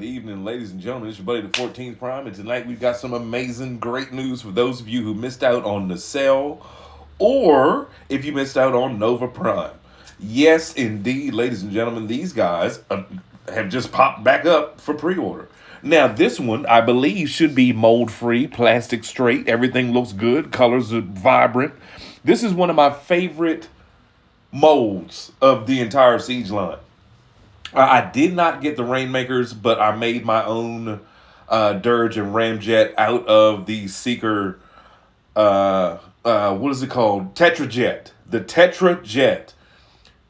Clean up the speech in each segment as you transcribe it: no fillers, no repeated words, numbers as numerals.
good evening, ladies and gentlemen. It's your buddy, the 14th Prime, and tonight we've got some amazing, great news for those of you who missed out on NACELLE or if you missed out on Nova Prime. Yes, indeed, ladies and gentlemen, these guys have just popped back up for pre-order. Now, this one, I believe, should be mold-free, plastic straight. Everything looks good. Colors are vibrant. This is one of my favorite molds of the entire Siege line. I did not get the Rainmakers, but I made my own Dirge and Ramjet out of the Seeker, what is it called? Tetrajet. The Tetrajet.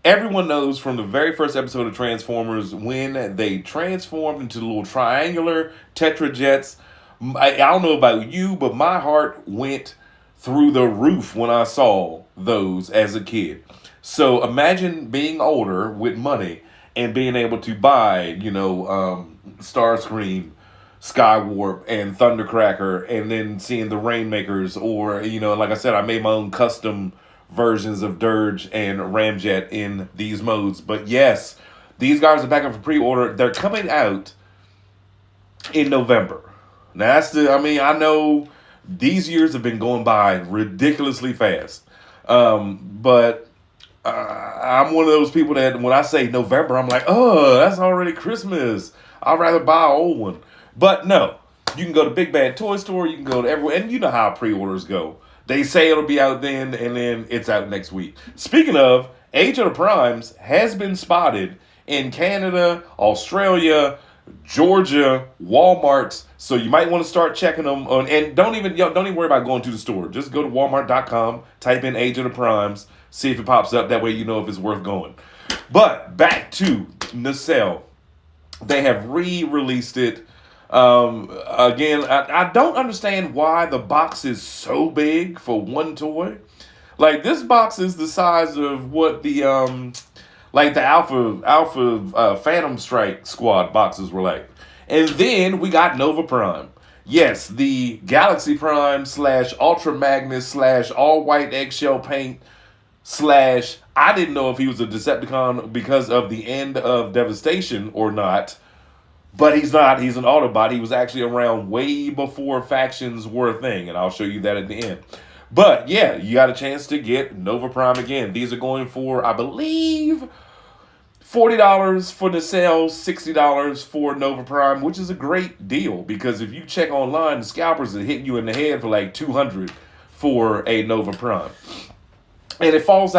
Everyone knows from the very first episode of Transformers when they transformed into little triangular Tetrajets. I don't know about you, but my heart went through the roof when I saw those as a kid. So imagine being older with money and being able to buy, Starscream, Skywarp, and Thundercracker, and then seeing the Rainmakers, or, like I said, I made my own custom versions of Dirge and Ramjet in these modes. But yes, these guys are back up for pre-order. They're coming out in November. Now, I know these years have been going by ridiculously fast. But I'm one of those people that when I say November, I'm like, oh, that's already Christmas. I'd rather buy an old one. But no, you can go to Big Bad Toy Store. You can go to everywhere. And you know how pre-orders go. They say it'll be out then, and then it's out next week. Speaking of, Age of the Primes has been spotted in Canada, Australia, Georgia, Walmarts. So you might want to start checking them on. And don't even worry about going to the store. Just go to Walmart.com, type in Age of the Primes, see if it pops up. That way you know if it's worth going. But back to NACELLE. They have re-released it. Again, I don't understand why the box is so big for one toy. Like, this box is the size of what the Alpha Phantom Strike Squad boxes were like. And then we got Nova Prime. Yes, the Galaxy Prime / Ultra Magnus / all white eggshell paint / I didn't know if he was a Decepticon because of the end of Devastation or not. But he's not. He's an Autobot. He was actually around way before factions were a thing. And I'll show you that at the end. But yeah, you got a chance to get Nova Prime again. These are going for, I believe, $40 for NACELLE, $60 for Nova Prime, which is a great deal. Because if you check online, the scalpers are hitting you in the head for like $200 for a Nova Prime. And it falls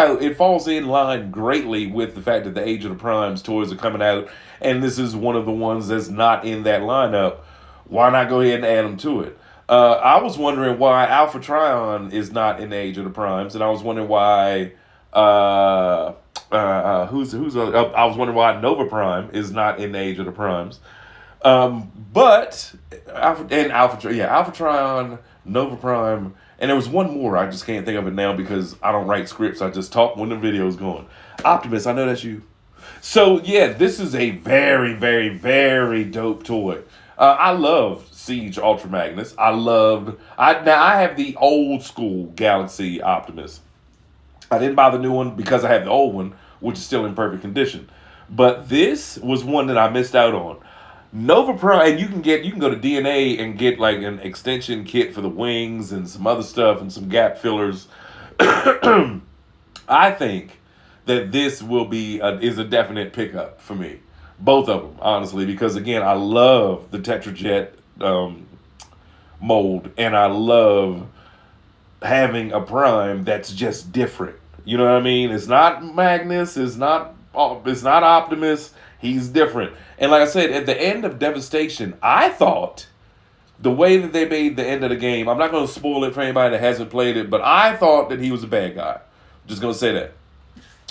in line greatly with the fact that the Age of the Primes toys are coming out, and this is one of the ones that's not in that lineup. Why not go ahead and add them to it? I was wondering why Alpha Trion is not in the Age of the Primes, and I was wondering why I was wondering why Nova Prime is not in the Age of the Primes. But Alpha Trion, Nova Prime. And there was one more. I just can't think of it now because I don't write scripts. I just talk when the video's going. Optimus, I know that's you. So, yeah, this is a very, very, very dope toy. I love Siege Ultra Magnus. I have the old school Galaxy Optimus. I didn't buy the new one because I have the old one, which is still in perfect condition. But this was one that I missed out on. Nova Prime, and you can go to DNA and get like an extension kit for the wings and some other stuff and some gap fillers. I think that this is a definite pickup for me. Both of them, honestly, because again, I love the Tetrajet mold, and I love having a Prime that's just different. You know what I mean? It's not Magnus, it's not Optimus. He's different. And like I said, at the end of Devastation, I thought the way that they made the end of the game, I'm not going to spoil it for anybody that hasn't played it, but I thought that he was a bad guy. Just going to say that.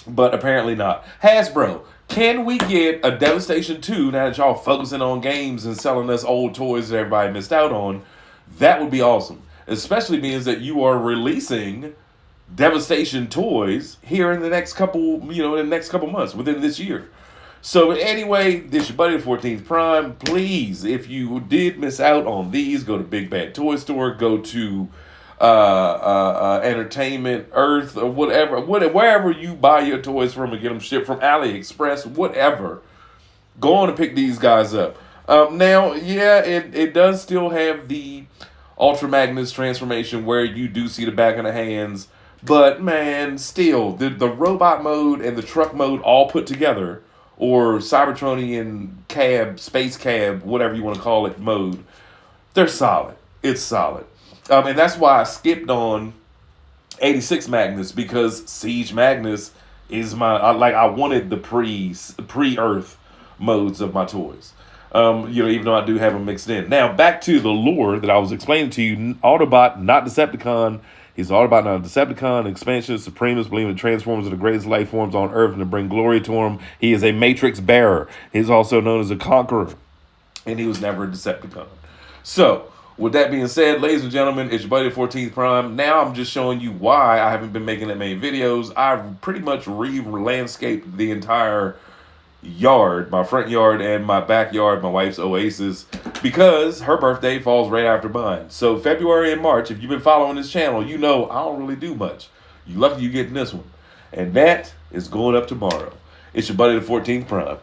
But apparently not. Hasbro, can we get a Devastation 2 now that y'all focusing on games and selling us old toys that everybody missed out on? That would be awesome. Especially being that you are releasing Devastation toys here in the next couple months, within this year. So anyway, this is your buddy, the 14th Prime. Please, if you did miss out on these, go to Big Bad Toy Store, go to Entertainment Earth, or wherever you buy your toys from and get them shipped from, AliExpress, whatever. Go on and pick these guys up. Now, yeah, it does still have the Ultra Magnus transformation where you do see the back of the hands, but man, still the robot mode and the truck mode all put together, or Cybertronian cab, space cab, whatever you want to call it, mode, they're solid. It's solid, and that's why I skipped on 86 Magnus because Siege Magnus is I wanted the pre Earth modes of my toys. Even though I do have them mixed in. Now back to the lore that I was explaining to you. Autobot, not Decepticon. He's Autobot, not a Decepticon. Expansion, Supremist, believing in Transformers are the greatest life forms on Earth and to bring glory to him. He is a Matrix bearer. He's also known as a conqueror, and he was never a Decepticon. So, with that being said, ladies and gentlemen, it's your buddy 14th Prime. Now I'm just showing you why I haven't been making that many videos. I've pretty much re-landscaped the entire yard, my front yard and my backyard, my wife's oasis, because her birthday falls right after mine. So February and March, if you've been following this channel, you know I don't really do much. You lucky you getting this one. And that is going up tomorrow. It's your buddy the 14th Prime.